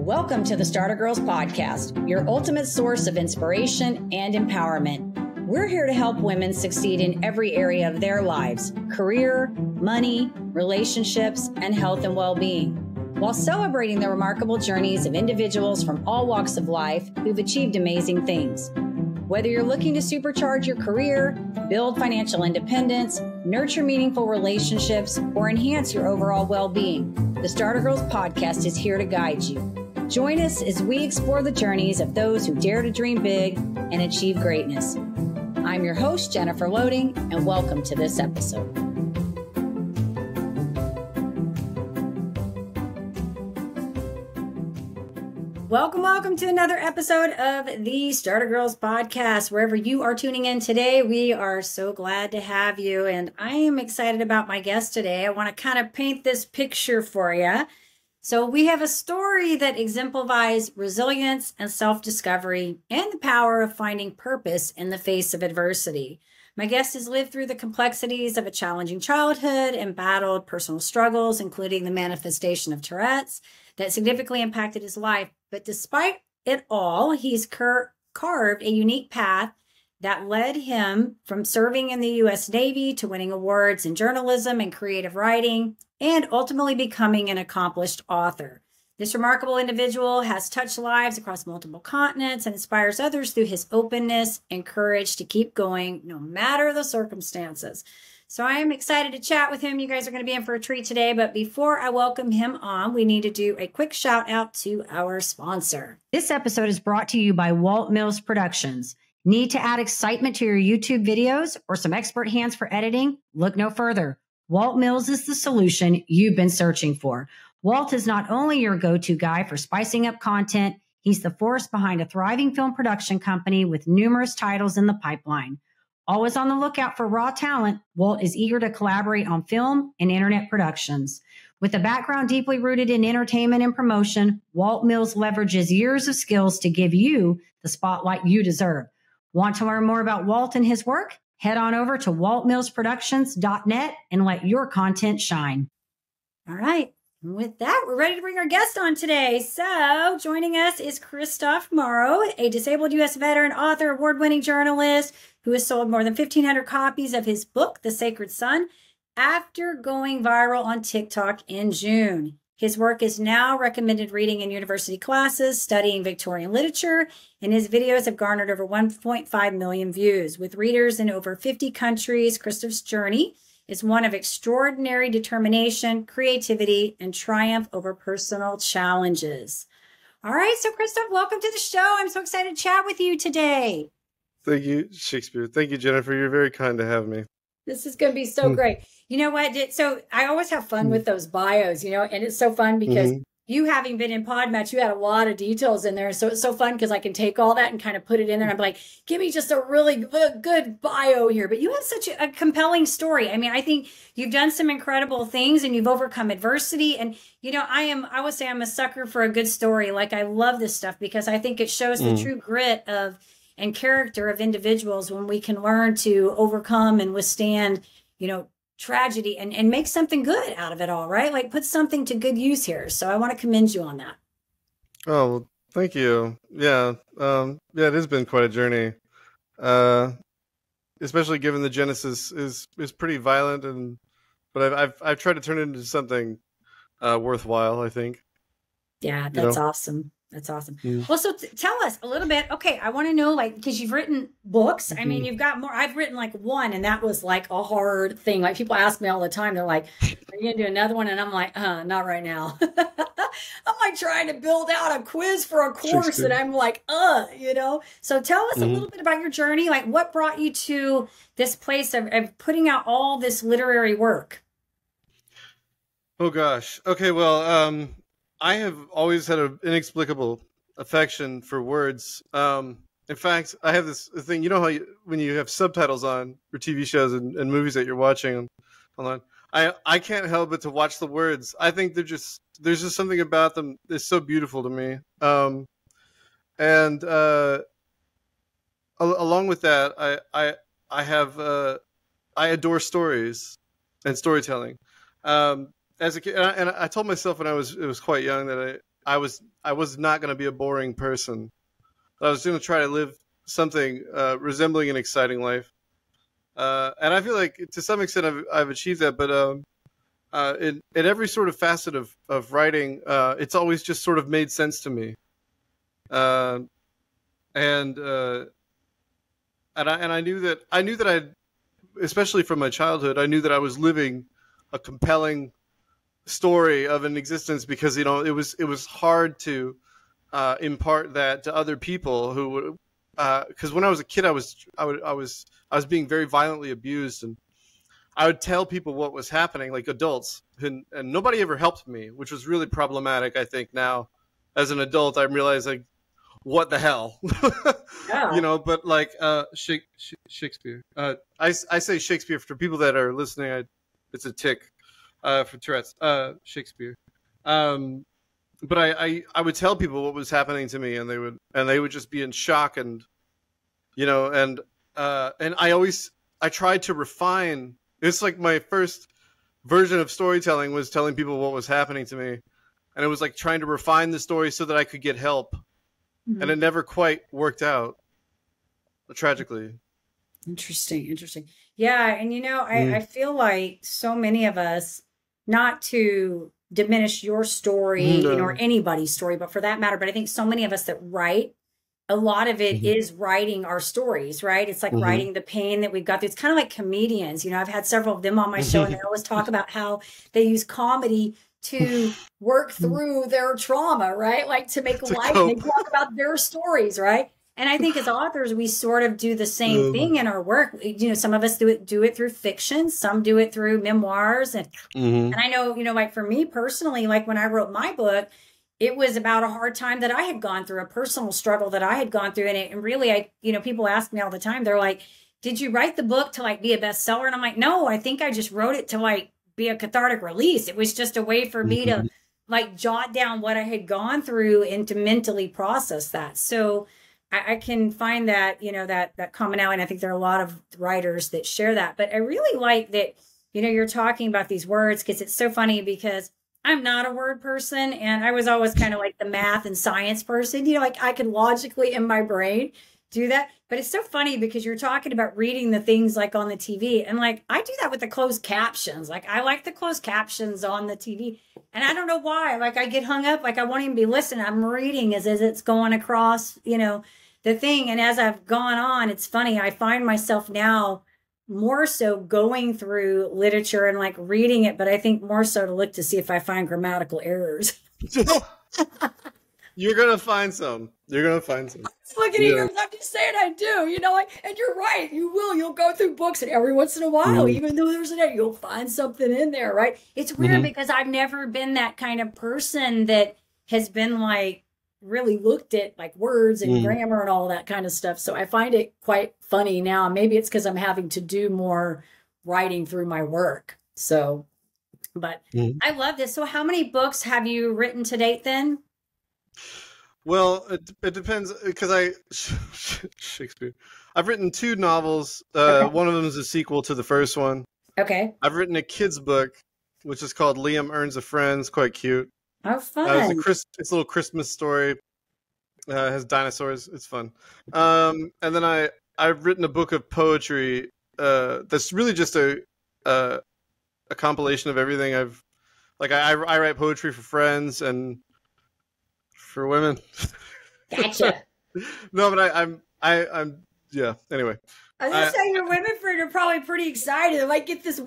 Welcome to the Starter Girls Podcast, your ultimate source of inspiration and empowerment. We're here to help women succeed in every area of their lives: career, money, relationships, and health and well-being, while celebrating the remarkable journeys of individuals from all walks of life who've achieved amazing things. Whether you're looking to supercharge your career, build financial independence, nurture meaningful relationships, or enhance your overall well-being, the Starter Girls Podcast is here to guide you. Join us as we explore the journeys of those who dare to dream big and achieve greatness. I'm your host, Jennifer Loading, and welcome to this episode. Welcome to another episode of the Starter Girls Podcast. Wherever you are tuning in today, we are so glad to have you. And I am excited about my guest today. I want to kind of paint this picture for you. So we have a story that exemplifies resilience and self-discovery and the power of finding purpose in the face of adversity. My guest has lived through the complexities of a challenging childhood and battled personal struggles, including the manifestation of Tourette's, that significantly impacted his life. But despite it all, he's carved a unique path that led him from serving in the U.S. Navy to winning awards in journalism and creative writing, and ultimately becoming an accomplished author. This remarkable individual has touched lives across multiple continents and inspires others through his openness and courage to keep going no matter the circumstances. So I am excited to chat with him. You guys are going to be in for a treat today. But before I welcome him on, we need to do a quick shout out to our sponsor. This episode is brought to you by Walt Mills Productions. Need to add excitement to your YouTube videos or some expert hands for editing? Look no further. Walt Mills is the solution you've been searching for. Walt is not only your go-to guy for spicing up content, he's the force behind a thriving film production company with numerous titles in the pipeline. Always on the lookout for raw talent, Walt is eager to collaborate on film and internet productions. With a background deeply rooted in entertainment and promotion, Walt Mills leverages years of skills to give you the spotlight you deserve. Want to learn more about Walt and his work? Head on over to waltmillsproductions.net and let your content shine. All right. With that, we're ready to bring our guest on today. So joining us is Kristof Morrow, a disabled U.S. veteran, author, award-winning journalist who has sold more than 1,500 copies of his book, The Sacred Son, after going viral on TikTok in June. His work is now recommended reading in university classes, studying Victorian literature, and his videos have garnered over 1.5 million views. With readers in over 50 countries, Kristof's journey is one of extraordinary determination, creativity, and triumph over personal challenges. All right, so Kristof, welcome to the show. I'm so excited to chat with you today. Thank you, Shakespeare. Thank you, Jennifer. You're very kind to have me. This is going to be so great. You know what? So I always have fun with those bios, and it's so fun because you having been in Podmatch, you had a lot of details in there. So it's so fun because I can take all that and kind of put it in there. And I'm like, give me just a really good bio here. But you have such a compelling story. I mean, I think you've done some incredible things and you've overcome adversity. And, I would say I'm a sucker for a good story. Like, I love this stuff because I think it shows the true grit and character of individuals when we can learn to overcome and withstand, tragedy and make something good out of it all, right? Like, put something to good use here. So I want to commend you on that. Oh, well, thank you. Yeah. It has been quite a journey. Especially given the genesis is pretty violent but I've tried to turn it into something worthwhile, I think. Yeah, that's awesome. That's awesome. Well, so tell us a little bit. Okay, I want to know, because you've written books. I mean, you've got more. I've written one, and that was like a hard thing. Like, people ask me all the time. They're like, "Are you gonna do another one?" And I'm like, not right now." I'm like trying to build out a quiz for a course, and I'm like, So tell us a little bit about your journey. Like, what brought you to this place of putting out all this literary work? Oh gosh. Okay. Well, I have always had an inexplicable affection for words. In fact, I have this thing, how when you have subtitles on for TV shows and movies that you're watching online, I can't help but to watch the words. I think there's just something about them that's so beautiful to me. Along with that, I adore stories and storytelling. As a kid, and I told myself when it was quite young that I was not going to be a boring person. I was going to try to live something resembling an exciting life. And I feel like to some extent I've achieved that, but in every sort of facet of writing, it's always just sort of made sense to me. And I knew that I, especially from my childhood, I knew that I was living a compelling story of an existence, because it was hard to impart that to other people who would, because when I was a kid I was being very violently abused, and I would tell people what was happening, like adults, and nobody ever helped me, which was really problematic. I think now, as an adult, I'm realizing what the hell, Yeah. But like Shakespeare. I say Shakespeare for people that are listening. It's a tick for Tourette's. Shakespeare. But I would tell people what was happening to me, and they would just be in shock, and and I tried to refine. It's like my first version of storytelling was telling people what was happening to me, and it was like trying to refine the story so that I could get help, and it never quite worked out, tragically. Interesting. Yeah. And I feel like so many of us, not to diminish your story, or anybody's story, but for that matter, but I think so many of us that write, a lot of it is writing our stories, right? It's like writing the pain that we've got through. It's kind of like comedians. I've had several of them on my show, and they always talk about how they use comedy to work through their trauma, right? Like to make light, and they talk about their stories, right? And I think as authors, we sort of do the same thing in our work. Some of us do it through fiction, some do it through memoirs. And I know, like for me personally, like when I wrote my book, it was about a hard time that I had gone through, a personal struggle that I had gone through. And really, people ask me all the time, they're like, did you write the book to like be a bestseller? And I'm like, no, I think I just wrote it to like be a cathartic release. It was just a way for me to like jot down what I had gone through and to mentally process that. So I can find that, that commonality. And I think there are a lot of writers that share that. But I really like that, you're talking about these words, because it's so funny, because I'm not a word person. And I was always kind of like the math and science person, like I can logically in my brain do that. But it's so funny because you're talking about reading the things like on the TV. And like, I do that with the closed captions. Like I like the closed captions on the TV. And I don't know why, like I get hung up, like I won't even be listening. I'm reading as it's going across, the thing. And as I've gone on, it's funny. I find myself now more so going through literature and like reading it, but I think more so to look to see if I find grammatical errors. You're going to find some. Look at here. I'm just saying I do, and you're right. You'll go through books, and every once in a while, even though there's an error, you'll find something in there, right? It's weird because I've never been that kind of person that has been like really looked at like words and grammar and all that kind of stuff. So I find it quite funny now. Maybe it's because I'm having to do more writing through my work. So, but I love this. So how many books have you written to date then? Well, it depends, because Shakespeare. I've written 2 novels. One of them is a sequel to the first one. Okay. I've written a kid's book, which is called Liam Earns a Friend. It's quite cute. Oh, fun. It's a little Christmas story. Has dinosaurs. It's fun. And then I've written a book of poetry that's really just a compilation of everything I write poetry for friends and for women. Gotcha. No, but I'm yeah. Anyway, I was gonna say your women friends are probably pretty excited. They might get these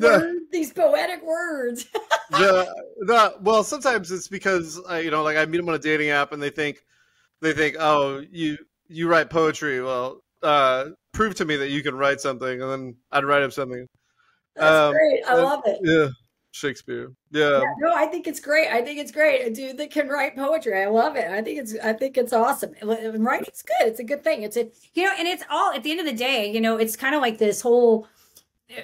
poetic words. Well, sometimes it's because I meet them on a dating app, and they think, oh, you write poetry. Well, prove to me that you can write something, and then I'd write them something. That's great. I love it. Yeah. Shakespeare. Yeah. No, I think it's great. A dude that can write poetry. I love it. I think it's awesome. Writing's good. It's a good thing. And it's all, at the end of the day, it's kind of like this whole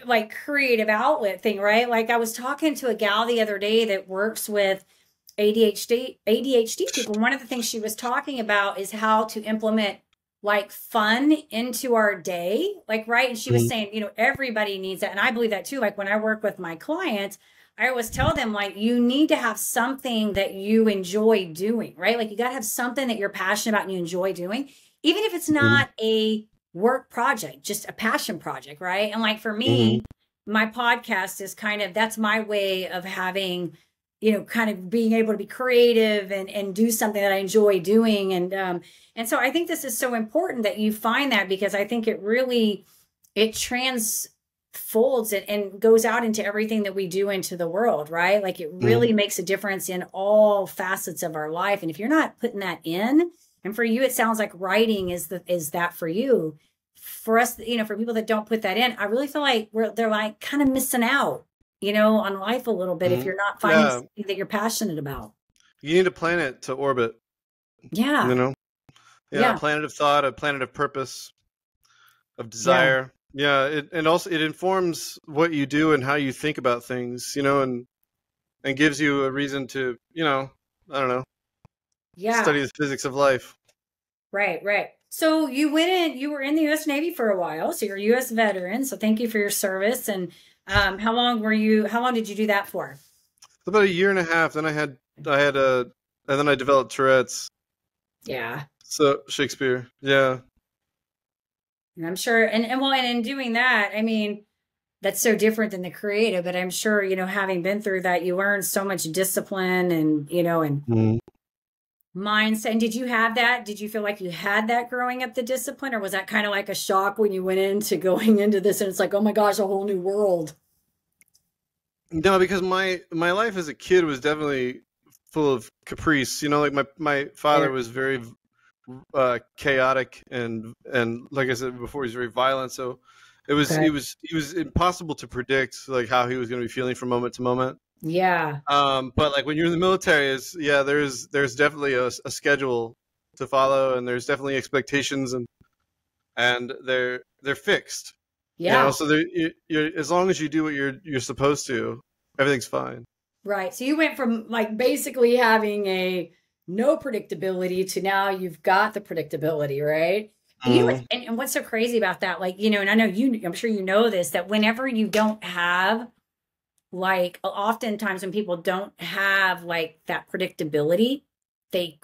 like creative outlet thing, right? Like I was talking to a gal the other day that works with ADHD people. One of the things she was talking about is how to implement like fun into our day. Like, right. And she was saying, everybody needs that. And I believe that too. Like when I work with my clients, I always tell them, like, you need to have something that you enjoy doing, right? Like, you got to have something that you're passionate about and you enjoy doing, even if it's Mhm. not a work project, just a passion project, right? And like for Mhm. me, my podcast is kind of, that's my way of having, you know, kind of being able to be creative and do something that I enjoy doing. And so I think this is so important that you find that, because I think it really, it transfolds it and goes out into everything that we do into the world, right? Like it Mhm. really makes a difference in all facets of our life. And if you're not putting that in, and for you, it sounds like writing is that for you. For us, you know, for people that don't put that in, I really feel like they're like kind of missing out, you know, on life a little bit if Mhm. you're not finding Yeah, something that you're passionate about. you need a planet to orbit. You Yeah. know, yeah, a Yeah. planet of thought, a planet of purpose, of Yeah. desire. Yeah, and also it informs what you do and how you think about things. You know, and gives you a reason to, I don't know, Yeah. study the physics of life. Right, right. So you were in the US Navy for a while, so you're a US veteran. So thank you for your service. And how long did you do that for? About a year and a half. Then I had a, and then I developed Tourette's. Yeah. So Shakespeare. Yeah. And I'm sure, and well, and in doing that, I mean, that's so different than the creative, but I'm sure, you know, having been through that, you learn so much discipline and, you know, and Mhm. mindset. And did you have that? Did you feel like you had that growing up, the discipline, or was that kind of like a shock when you went into going into this and it's like, oh my gosh, a whole new world? No, because my life as a kid was definitely full of caprice. You know, like my father There. was very chaotic and like I said before, he's very violent. So Okay. he was impossible to predict like how he was going to be feeling from moment to moment. Yeah. But like when you're in the military, is yeah, there's definitely a schedule to follow, and there's definitely expectations, and they're fixed. You know, Yeah. so you're as long as you do what you're supposed to, everything's fine. Right. So you went from like basically having a no predictability to now you've got the predictability, right? And you know Mm-hmm. and what's so crazy about that? Like, you know, and I know you, I'm sure you know this, that whenever you don't have like oftentimes when people don't have like that predictability,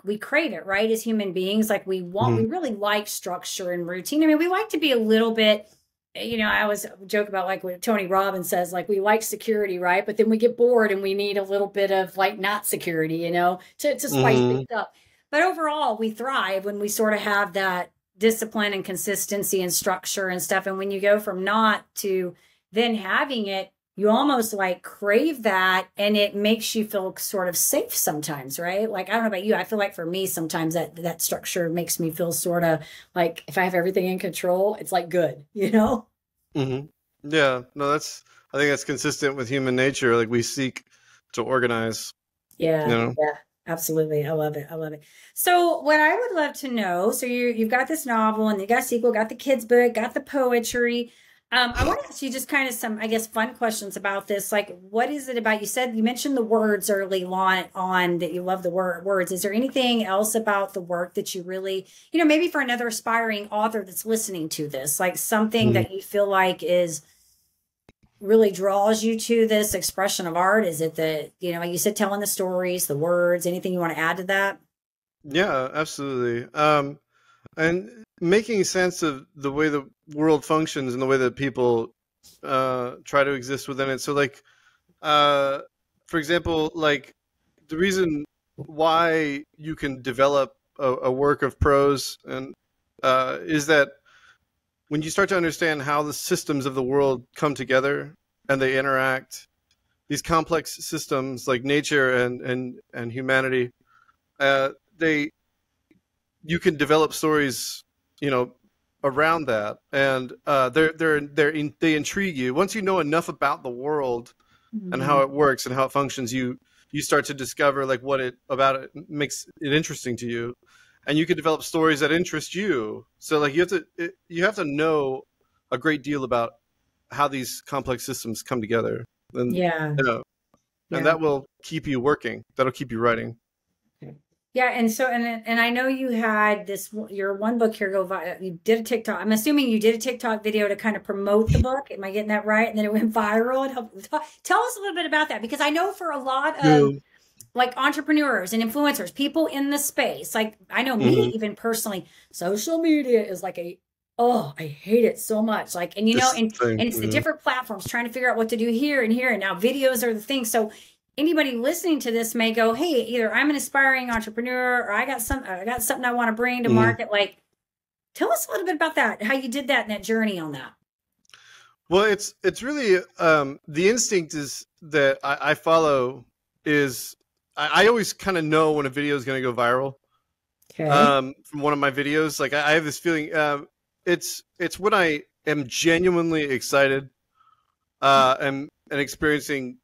we crave it, right? As human beings, like we really like structure and routine. I mean, we like to be a little bit, you know, I always joke about like what Tony Robbins says, like we like security, right? But then we get bored and we need a little bit of like not security, you know, to spice Mm-hmm. things up. But overall, we thrive when we sort of have that discipline and consistency and structure and stuff. And when you go from not to then having it, you almost like crave that, and it makes you feel sort of safe sometimes, right? Like I don't know about you, I feel like for me sometimes that structure makes me feel sort of like if I have everything in control, it's like good, you know? Mm-hmm. Yeah, no, I think that's consistent with human nature. Like we seek to organize, you Yeah, know. yeah, absolutely. I love it. I love it. So, what I would love to know, so you've got this novel and you got a sequel, got the kids book, got the poetry. I want to ask you just kind of some, I guess, fun questions about this. Like, what is it about? You said you mentioned the words early on that you love the words. Is there anything else about the work that you really, you know, maybe for another aspiring author that's listening to this, like something Mhm. that you feel like is really draws you to this expression of art? Is it the, you know, like you said, telling the stories, the words, anything you want to add to that? Yeah, absolutely. And making sense of the way the world functions and the way that people try to exist within it. So, like, uh, for example, like the reason why you can develop a work of prose and is that when you start to understand how the systems of the world come together and they interact, these complex systems like nature and humanity, uh, they you can develop stories, you know, around that, and they intrigue you. Once you know enough about the world and how Mhm. it works and how it functions, you start to discover like what it about it makes it interesting to you, and you can develop stories that interest you. So like you have to know a great deal about how these complex systems come together, and Yeah. you know, and Yeah. that will keep you working. That'll keep you writing. Okay. Yeah, and so and I know you had this your one book here you did a TikTok. I'm assuming you did a TikTok video to kind of promote the book. Am I getting that right? And then it went viral. Tell us a little bit about that because I know for a lot of Yeah. like entrepreneurs and influencers, people in the space, like I know me Hmm. even personally, social media is like oh, I hate it so much. Like, and you know, This thing. and it's the different platforms trying to figure out what to do here and here. And now videos are the thing. So anybody listening to this may go, hey, either I'm an aspiring entrepreneur or I got something I want to bring to Hmm. market. Like, tell us a little bit about that, how you did that and that journey on that. Well, it's really the instinct is that I follow is I always kind of know when a video is going to go viral. Okay. From one of my videos, like I have this feeling. It's when I am genuinely excited, and experiencing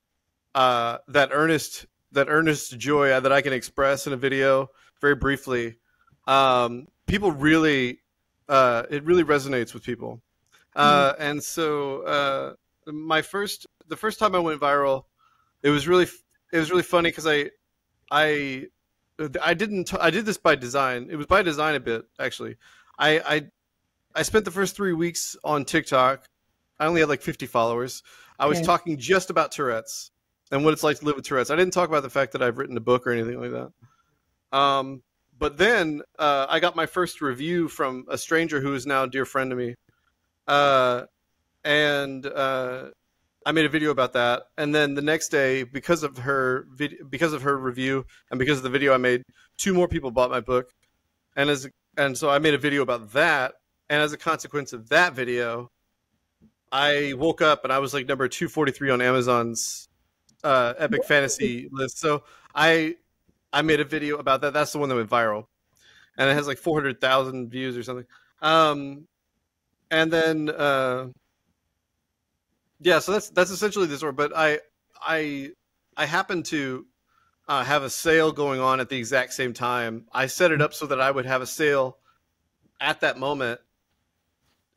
that earnest joy that I can express in a video very briefly. People really, it really resonates with people. And so the first time I went viral, it was really funny because I I did this by design. It was by design a bit actually. I spent the first 3 weeks on TikTok. I only had like 50 followers. I was Okay. talking just about Tourette's and what it's like to live with Tourette's. I didn't talk about the fact that I've written a book or anything like that. But then I got my first review from a stranger who is now a dear friend to me. And I made a video about that. And then the next day, because of her review and because of the video I made, 2 more people bought my book. And so I made a video about that. And as a consequence of that video, I woke up and I was like number 243 on Amazon's epic fantasy list. So I made a video about that. That's the one that went viral, and it has like 400,000 views or something. And then yeah, so that's essentially the story. But I happened to have a sale going on at the exact same time. I set it up so that I would have a sale at that moment.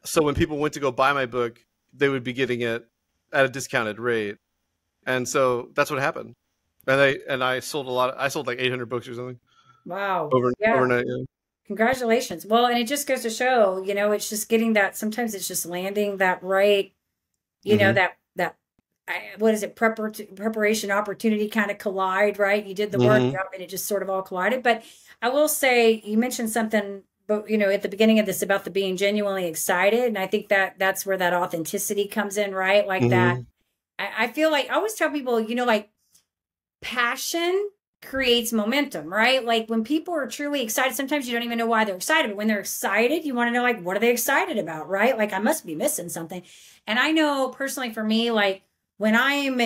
So when people went to go buy my book, they would be getting it at a discounted rate. And so that's what happened. And I sold a lot. I sold like 800 books or something Wow. Yeah. overnight. Yeah. Congratulations. Well, and it just goes to show, you know, it's just getting that, sometimes it's just landing that right, you know, Hmm. what is it? Preparation, opportunity kind of collide, right? You did the work, Hmm. and it just sort of all collided. But I will say, you mentioned something, but you know, at the beginning of this about the being genuinely excited. And I think that that's where that authenticity comes in, right? Like that. Hmm. I feel like I always tell people, you know, like passion creates momentum, right? Like when people are truly excited, sometimes you don't even know why they're excited, but when they're excited, you want to know, like, what are they excited about, right? Like I must be missing something. And I know personally for me, like when I'm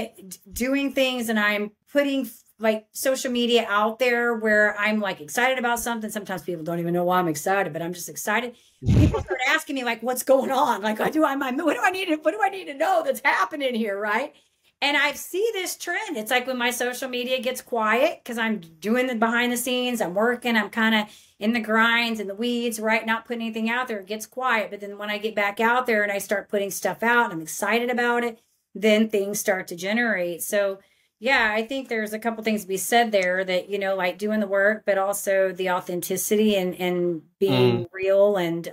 doing things and I'm putting like social media out there where I'm like excited about something, sometimes people don't even know why I'm excited, but I'm just excited. People start asking me like, what's going on? Like, what do I need to know that's happening here, right? And I see this trend. It's like when my social media gets quiet because I'm doing the behind the scenes, I'm working, I'm kind of in the grinds and the weeds, right? Not putting anything out there, it gets quiet. But then when I get back out there and I start putting stuff out and I'm excited about it, then things start to generate. So yeah, I think there's a couple things to be said there that, you know, like doing the work, but also the authenticity and being real. And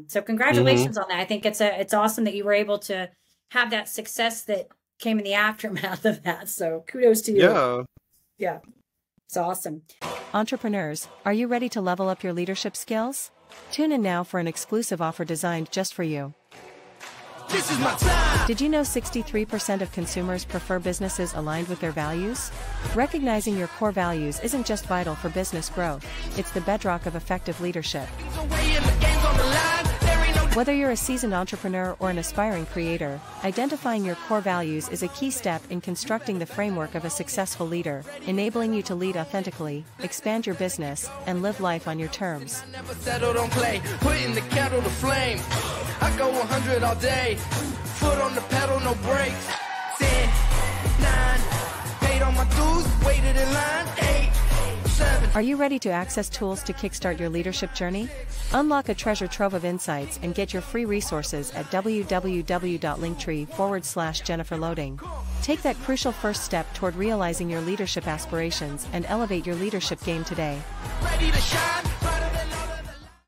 so Hmm. congratulations on that. I think it's awesome that you were able to have that success that came in the aftermath of that. So kudos to you. Yeah. Yeah, it's awesome. Entrepreneurs, are you ready to level up your leadership skills? Tune in now for an exclusive offer designed just for you. This is my time. Did you know 63% of consumers prefer businesses aligned with their values? Recognizing your core values isn't just vital for business growth, it's the bedrock of effective leadership. Away and the game's on the line. There ain't no Whether you're a seasoned entrepreneur or an aspiring creator, identifying your core values is a key step in constructing the framework of a successful leader, enabling you to lead authentically, expand your business, and live life on your terms. never settle, don't play. Putting the kettle to flame. I go 100 all day. Foot on the pedal, no brakes. 10, 9, paid all my dues, waited in line. 8, 7. Are you ready to access tools to kickstart your leadership journey? Unlock a treasure trove of insights and get your free resources at www.linktree/JenniferLoading. Take that crucial first step toward realizing your leadership aspirations and elevate your leadership game today. Ready to shine.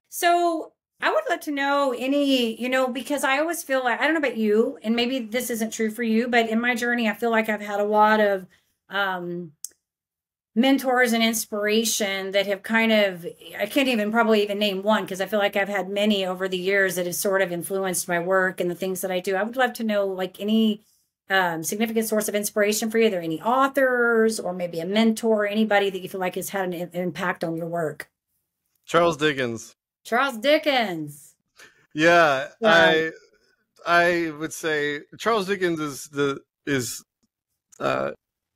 So I would love to know any, because I always feel like, I don't know about you, and maybe this isn't true for you, but in my journey, I feel like I've had a lot of mentors and inspiration that have kind of, I can't even probably even name one, because I feel like I've had many over the years that have sort of influenced my work and the things that I do. I would love to know like any significant source of inspiration for you. Are there any authors or maybe a mentor, anybody that you feel like has had an impact on your work? Charles Dickens. Charles Dickens. Yeah, Yeah. I would say Charles Dickens is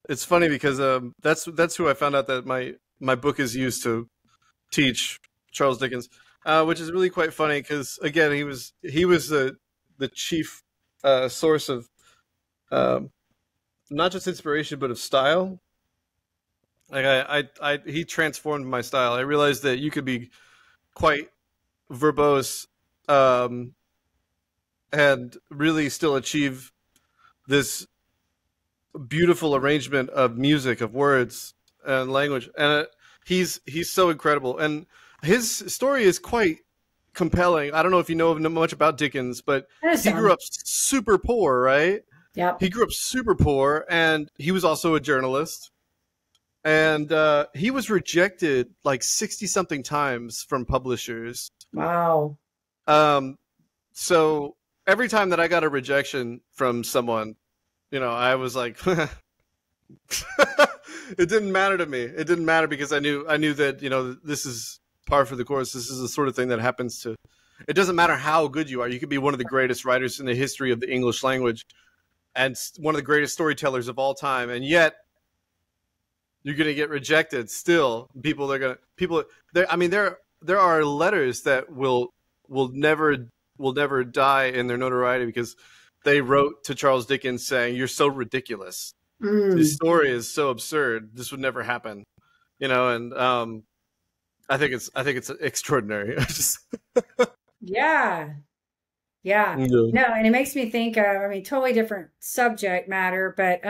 it's funny because that's who I found out that my book is used to teach, Charles Dickens, which is really quite funny because again he was the chief source of not just inspiration but of style. Like he transformed my style. I realized that you could be quite verbose and really still achieve this beautiful arrangement of music, of words and language, and he's so incredible, and his story is quite compelling. I don't know if you know much about Dickens, but he grew up super poor, right? Yeah. He grew up super poor, and he was also a journalist, and he was rejected like 60 something times from publishers. Wow. So every time that I got a rejection from someone, I was like, it didn't matter to me. It didn't matter because I knew that, this is par for the course. This is the sort of thing that happens to, it doesn't matter how good you are. You could be one of the greatest writers in the history of the English language and one of the greatest storytellers of all time. And yet you're going to get rejected still. There are letters that will never die in their notoriety because they wrote to Charles Dickens saying, "You're so ridiculous. This story is so absurd. This would never happen." And I think it's extraordinary. Yeah. No, and it makes me think of, totally different subject matter, but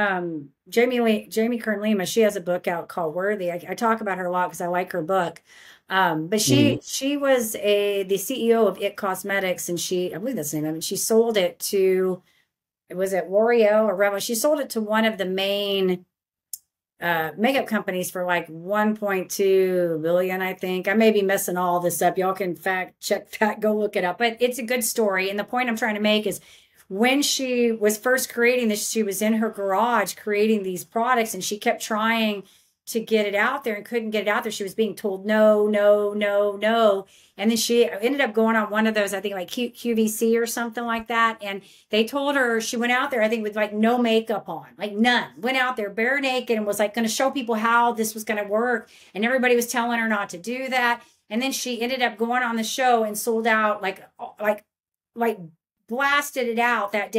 Jamie Kern Lima, she has a book out called Worthy. I talk about her a lot because I like her book. But she was the CEO of It Cosmetics, and I believe that's the name of it. She sold it to, was it L'Oreal or Revlon? She sold it to one of the main makeup companies for like 1.2 billion, I think. I may be messing all this up. Y'all can fact check that, go look it up. But it's a good story. And the point I'm trying to make is when she was first creating this, she was in her garage creating these products, and she kept trying to get it out there and couldn't get it out there. She was being told no, no, no, no. And then she ended up going on one of those, I think like QVC or something like that. And they told her, she went out there, I think with like no makeup on, like none, went out there bare naked and was like going to show people how this was going to work. And everybody was telling her not to do that. And then she ended up going on the show and sold out like blasted it out that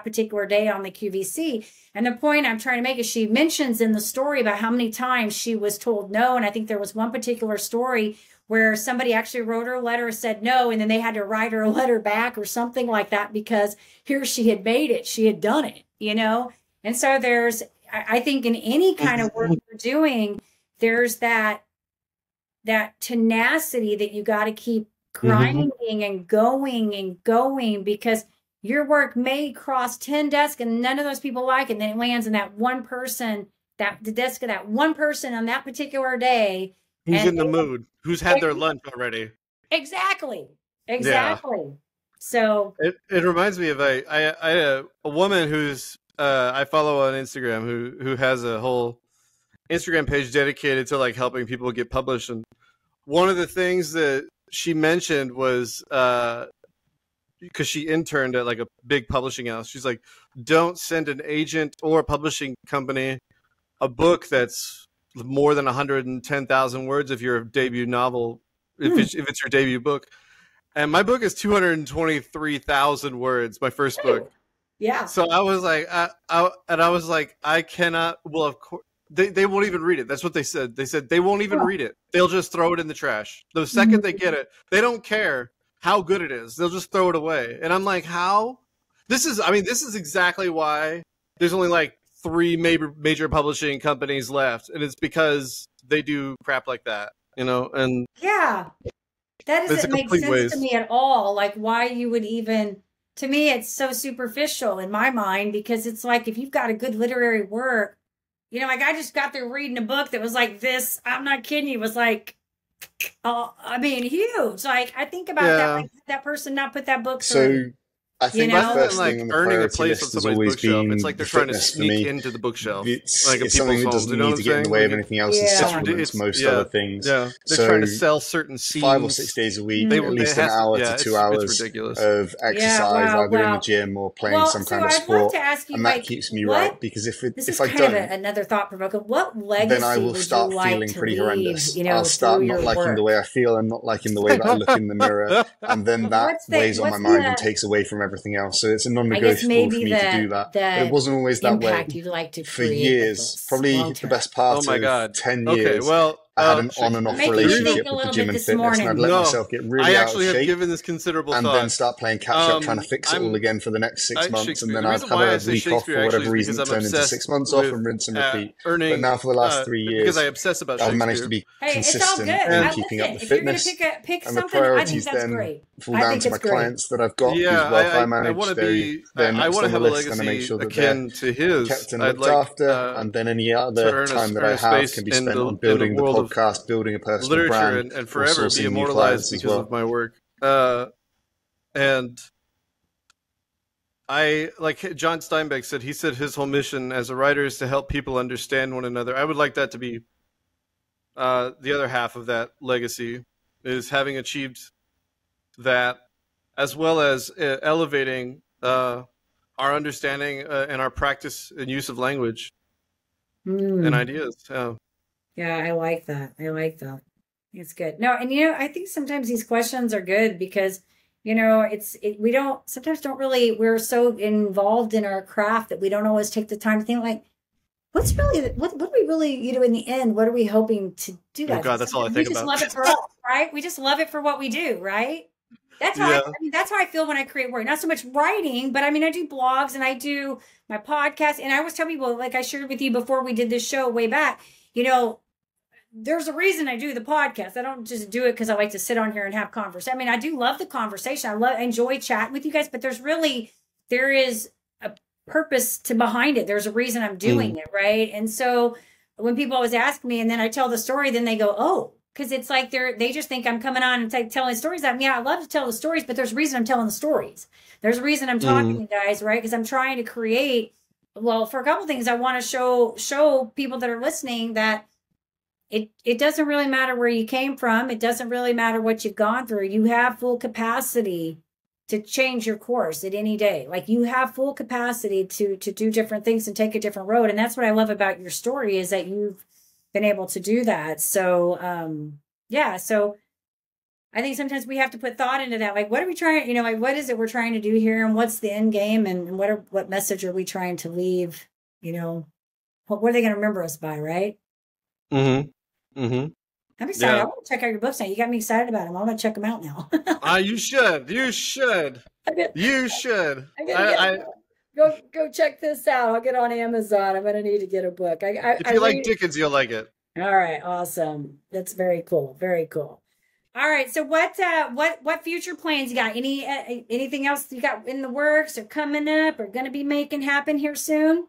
particular day on the QVC. And the point I'm trying to make is she mentions in the story about how many times she was told no. And I think there was one particular story where somebody actually wrote her a letter, said no, and then they had to write her a letter back or something like that because here she had made it. She had done it, And so I think in any kind of work you're doing, there's that tenacity that you got to keep grinding and going because your work may cross 10 desks and none of those people like it. And then it lands in that one person, the desk of that one person on that particular day. Who's in the mood, who's had their lunch already. Exactly. Yeah. So it reminds me of a woman who's I follow on Instagram who has a whole Instagram page dedicated to like helping people get published. And one of the things that she mentioned was because she interned at like a big publishing house. She's like, don't send an agent or a publishing company a book that's more than 110,000 words if your debut novel, if it's your debut book. And my book is 223,000 words, my first book. Yeah. So I was like, I cannot. Well, of course, they won't even read it. That's what they said. They said they won't even read it. They'll just throw it in the trash. The second they get it, they don't care how good it is. They'll just throw it away. And I'm like, how? This is exactly why there's only like 3 major publishing companies left, and it's because they do crap like that, you know. And yeah, that doesn't make sense to me at all. Like, why you would even? To me, it's so superficial in my mind, because it's like, if you've got a good literary work, you know, like I just got through reading a book that was like this. I'm not kidding you. It was like, huge. Like, I think about that. Like, that person not put that book through. So I think the first thing on the earning a priority place on list has somebody's always bookshelf. been It's like they're the trying to fitness for sneak me. into the bookshelf. It's Like something that people's doesn't homes, you know need what to I'm get in the saying? way of Like, anything else. It supplements most other things. Yeah, they're So trying to sell certain scenes. 5 or 6 days a week, at least an hour to 2 hours it's ridiculous. of exercise, either in the gym or playing some kind of sport. I'd love to ask you, and that keeps me right, because if I don't, another thought provoking. What legacy then I will start feeling pretty horrendous. I'll start not liking the way I feel and not liking the way that I look in the mirror, and then that weighs on my mind and takes away from everything else. So it's a non-negotiable for me to do that. But it wasn't always that way for years. Probably the best part of 10 years. Okay, well, I had an on and off relationship with the gym and fitness, and I'd let myself get really out of shape. Have given this considerable and thought. then start playing catch up, trying to fix it all again for the next 6 months, and then I'd have a week off for whatever reason, turn into 6 months off and rinse and repeat. But now for the last 3 years, because I obsess about I've managed to be consistent in keeping up the fitness, and the priorities then fall down to my clients that I've got, whose wealth I manage. They're next on the list, and I make sure that they're kept and looked after, and then any other time that I have can be spent on building the podcast, building a personal brand, and forever be immortalized because of my work. And I, like John Steinbeck said, he said his whole mission as a writer is to help people understand one another. I would like that to be the other half of that legacy, is having achieved that, as well as elevating our understanding and our practice and use of language and ideas. Yeah, I like that. It's good. No, and I think sometimes these questions are good because, we're so involved in our craft that we don't always take the time to think like, what do we really, in the end, what are we hoping to do? Oh God, that's all I think about. We just love it for us, right? We just love it for what we do, right? That's how that's how I feel when I create work. Not so much writing, but I do blogs and I do my podcast. And I always tell people, like I shared with you before we did this show way back, there's a reason I do the podcast. I don't just do it because I like to sit on here and have conversation. I do love the conversation. I enjoy chatting with you guys, but there is a purpose behind it. There's a reason I'm doing it, right? And so when people always ask me, and then I tell the story, then they go, "Oh," because it's like they just think I'm coming on and telling stories. I love to tell the stories, but there's a reason I'm telling the stories. There's a reason I'm talking to you guys, right? Because I'm trying to create. Well, for a couple of things, I want to show people that are listening that. It doesn't really matter where you came from. It doesn't really matter what you've gone through. You have full capacity to change your course at any day. Like you have full capacity to do different things and take a different road. And that's what I love about your story is that you've been able to do that. So, so I think sometimes we have to put thought into that. Like, what are we trying, what is it we're trying to do here? And what's the end game? And what message are we trying to leave? What are they going to remember us by? Right. I'm excited. I want to check out your books now. You got me excited about them. I want to check them out now. You should. You should. Go check this out. I'll get on Amazon. I'm going to need to get a book. If you like Dickens, you'll like it. All right. Awesome. That's very cool. Very cool. All right. So what future plans you got? Anything else you got in the works or coming up or going to be making happen here soon?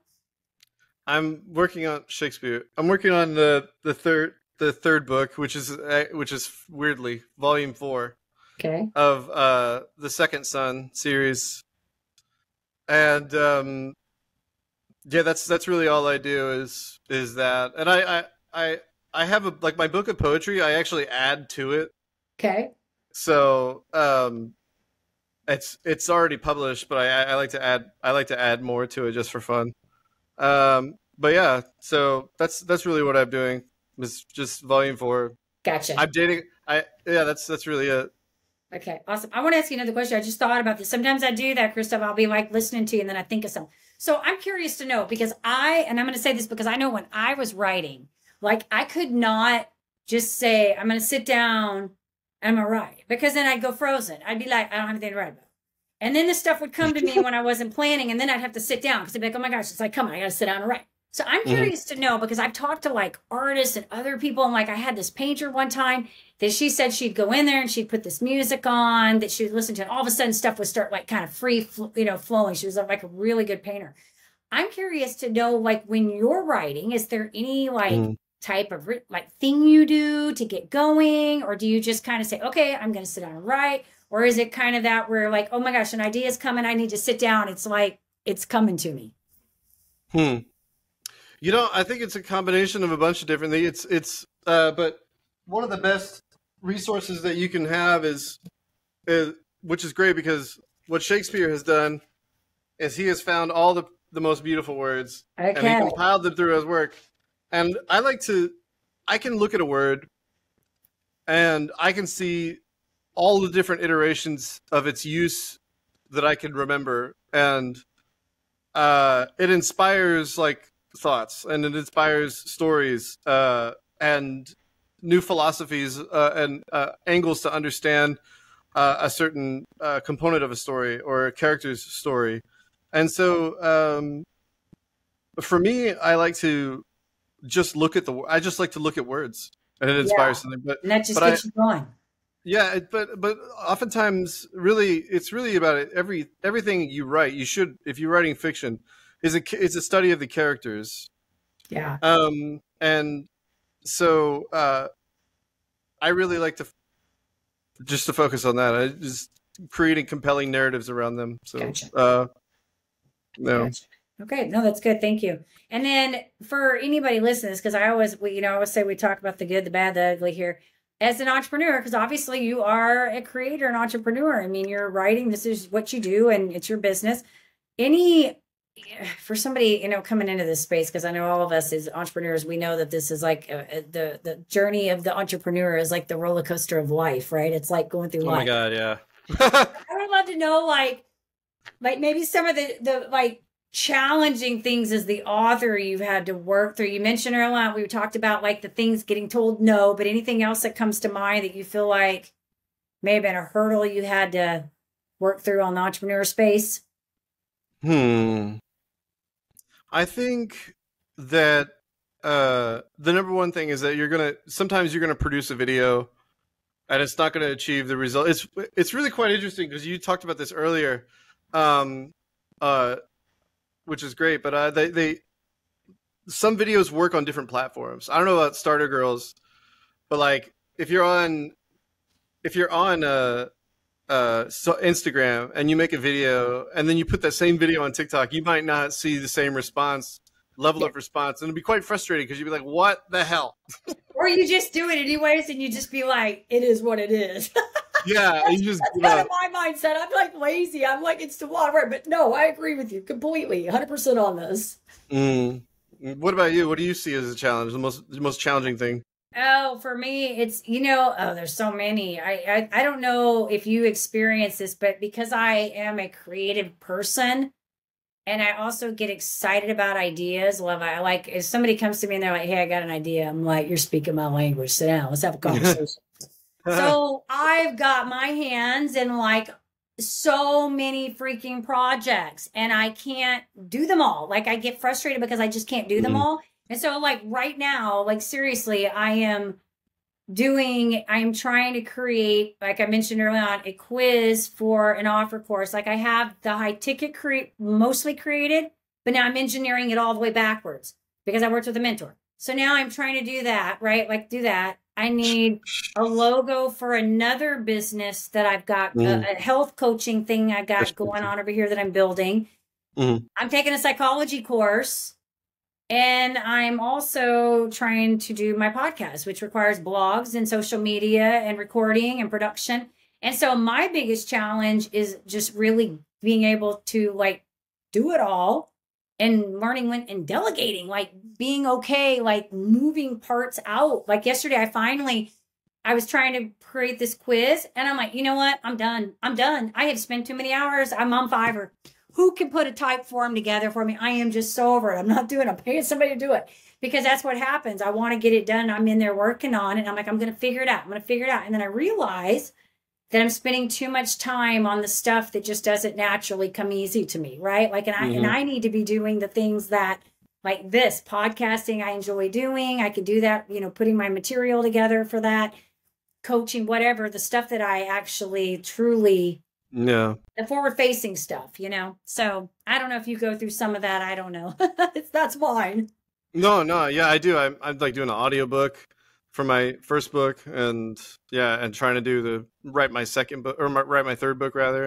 I'm working on Shakespeare. I'm working on the third book, which is weirdly volume 4 of the Second Son series, and that's really all I do is that. And I have my book of poetry. I actually add to it. Okay. So it's already published, but I like to add more to it just for fun. But yeah, so that's really what I'm doing. Is just volume 4. Gotcha. I'm dating. That's really it. Okay, awesome. I want to ask you another question. I just thought about this. Sometimes I do that, Kristof. I'll be like listening to you, and then I think of something. So I'm curious to know, because I'm going to say this because I know when I was writing, like I could not just say, I'm going to sit down and I'm going to write, because then I'd go frozen. I'd be like, I don't have anything to write about. And then this stuff would come to me when I wasn't planning, and then I'd have to sit down because I'd be like, oh my gosh, it's like, come on, I got to sit down and write. So I'm curious to know, because I've talked to like artists and other people, and like I had this painter one time that she said she'd go in there and she'd put this music on that she would listen to, and all of a sudden stuff would start like kind of free, flowing. She was like a really good painter. I'm curious to know, like when you're writing, is there any like type of like thing you do to get going, or do you just kind of say, okay, I'm going to sit down and write? Or is it kind of that where like, oh my gosh, an idea is coming, I need to sit down. It's like, it's coming to me. You know, I think it's a combination of a bunch of different things. But one of the best resources that you can have is, which is great, because what Shakespeare has done is he has found all the most beautiful words, and he compiled them through his work. And I can look at a word and I can see all the different iterations of its use that I can remember. And it inspires like thoughts, and it inspires stories and new philosophies and angles to understand a certain component of a story or a character's story. And so for me, I like to just look at words, and it inspires something. But and that just gets you going. Yeah, but oftentimes, really, it's really about it. Everything you write, you should, if you're writing fiction, is a study of the characters. Yeah. And so I really like to focus on that. I just creating compelling narratives around them. So gotcha. No. Gotcha. Okay, no, that's good. Thank you. And then for anybody listening, because I always say we talk about the good, the bad, the ugly here. As an entrepreneur, because obviously you are a creator, an entrepreneur. I mean, you're writing, this is what you do, and it's your business. For somebody, coming into this space, because I know all of us as entrepreneurs, we know that this is like the journey of the entrepreneur is like the roller coaster of life, right? It's like going through life. Oh my God, yeah. I would love to know, like maybe some of the like challenging things as the author you've had to work through. You mentioned earlier, we talked about like the things getting told no, but anything else that comes to mind that you feel like may have been a hurdle you had to work through on the entrepreneur space? I think that the number one thing is that sometimes you're gonna produce a video and it's not gonna achieve the result. It's really quite interesting, because you talked about this earlier, which is great, but some videos work on different platforms. I don't know about Starter Girls, but like if you're on Instagram and you make a video and then you put that same video on TikTok, you might not see the same level of response, and it'd be quite frustrating, because you'd be like, what the hell? Or you just do it anyways, and you just be like, it is what it is. Yeah, that's kind of my mindset. I'm like lazy. I'm like, it's too long, right? But no, I agree with you completely, 100% on this. What about you? What do you see as a challenge? The most challenging thing? Oh, for me, it's there's so many. I don't know if you experience this, but because I am a creative person, and I also get excited about ideas. I like if somebody comes to me and they're like, "Hey, I got an idea." I'm like, "You're speaking my language. Sit down. Let's have a conversation." So I've got my hands in like so many freaking projects, and I can't do them all. Like I get frustrated because I just can't do them all. And so like right now, like seriously, I'm trying to create, like I mentioned earlier on, a quiz for an offer course. Like I have the high ticket mostly created, but now I'm engineering it all the way backwards because I worked with a mentor. So now I'm trying to do that, right? Like do that. I need a logo for another business that I've got, a health coaching thing I got going on over here that I'm building. I'm taking a psychology course, and I'm also trying to do my podcast, which requires blogs and social media and recording and production. And so my biggest challenge is just really being able to like do it all, and learning when and delegating, like being okay, like moving parts out. Like yesterday, I was trying to create this quiz, and I'm like, you know what? I'm done. I have spent too many hours. I'm on Fiverr. who can put a type form together for me? I am just so over it. I'm not doing it. I'm paying somebody to do it because that's what happens. I want to get it done. I'm in there working on it. I'm like, I'm going to figure it out. I'm going to figure it out. And then I realize that I'm spending too much time on the stuff that just doesn't naturally come easy to me, right? Like, and I need to be doing the things that, like this podcasting, I enjoy doing. I could do that, you know, putting my material together for that, coaching, whatever, the stuff that I actually truly, the forward facing stuff, you know? So I don't know if you go through some of that. I don't know. That's mine. No. Yeah, I do. I'm like doing an audiobook for my first book and trying to write my second book or write my third book rather.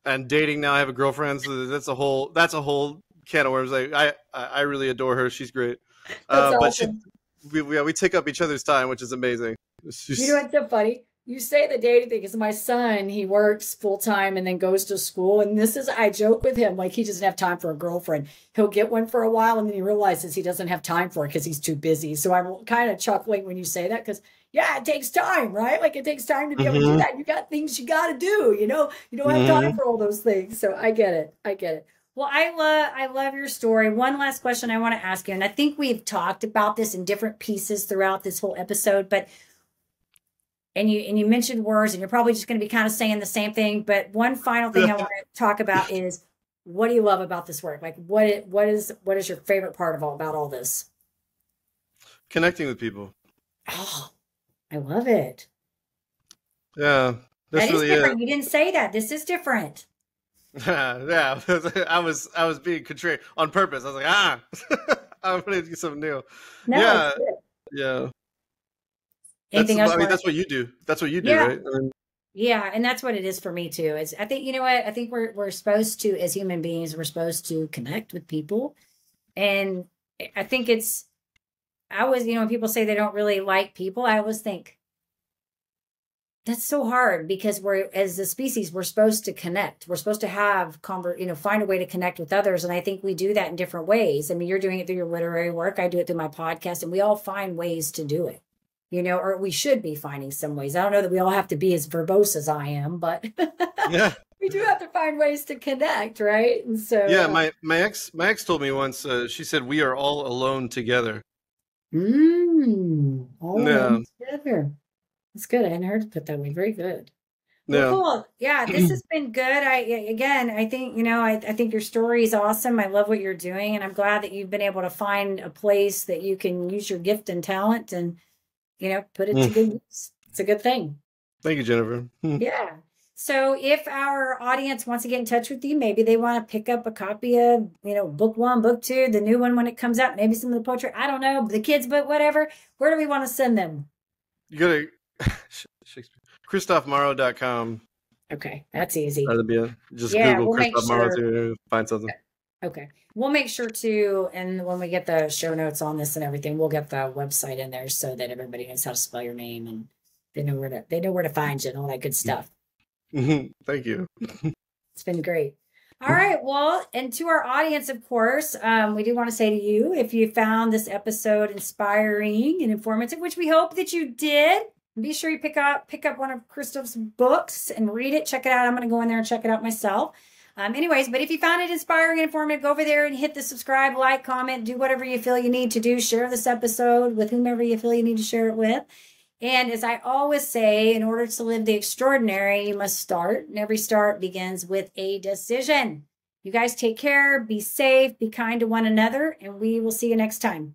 And dating now. I have a girlfriend. So that's a whole can of worms. Like I really adore her. She's great. But awesome. We take up each other's time, which is amazing. You know what's so funny? You say the dating thing because my son, he works full time and then goes to school. And I joke with him, like he doesn't have time for a girlfriend. He'll get one for a while and then he realizes he doesn't have time for it because he's too busy. So I'm kind of chuckling when you say that because it takes time, right? Like it takes time to be able to do that. You got things you got to do, you know, you don't have time for all those things. So I get it. Well, I love your story. One last question I want to ask you, and I think we've talked about this in different pieces throughout this whole episode, but you mentioned words, and you're probably just going to be kind of saying the same thing. But one final thing I want to talk about is, what do you love about this work? Like, what is your favorite part about all this? Connecting with people. Oh, I love it. Yeah, that is different. You didn't say that. This is different. Yeah, I was being contrary on purpose. I was like, I'm gonna do something new. No, yeah. Anything else? I mean, that's what you do. That's what you do, right? Yeah, and that's what it is for me too. I think, you know what? I think we're supposed to, as human beings, we're supposed to connect with people, and I think when people say they don't really like people, I always think, that's so hard because as a species, we're supposed to connect. We're supposed to have find a way to connect with others. And I think we do that in different ways. I mean, you're doing it through your literary work. I do it through my podcast, and we all find ways to do it, you know, or we should be finding some ways. I don't know that we all have to be as verbose as I am, but we do have to find ways to connect. Right. And so, my ex told me once, she said, we are all alone together. All alone together. That's good. I hadn't heard it put that way. Very good. Well, cool. Yeah, this has been good. I think, I think your story is awesome. I love what you're doing. And I'm glad that you've been able to find a place that you can use your gift and talent and, put it to good use. It's a good thing. Thank you, Jennifer. Yeah. So if our audience wants to get in touch with you, maybe they want to pick up a copy of, book 1, book 2, the new one when it comes out, maybe some of the poetry, I don't know, the kids' book, whatever. Where do we want to send them? You go to KristoffMorrow.com. Okay, that's easy. That'd be it. Just Google Kristof Morrow to find something. Okay. We'll make sure to, and when we get the show notes on this and everything, we'll get the website in there so that everybody knows how to spell your name and they know where to find you and all that good stuff. Thank you. It's been great. All right. Well, and to our audience, of course, we do want to say to you, if you found this episode inspiring and informative, which we hope that you did, be sure you pick up one of Kristof's books and read it. Check it out. I'm going to go in there and check it out myself. But if you found it inspiring and informative, go over there and hit the subscribe, like, comment, do whatever you feel you need to do. Share this episode with whomever you feel you need to share it with. And as I always say, in order to live the extraordinary, you must start. And every start begins with a decision. You guys take care, be safe, be kind to one another, and we will see you next time.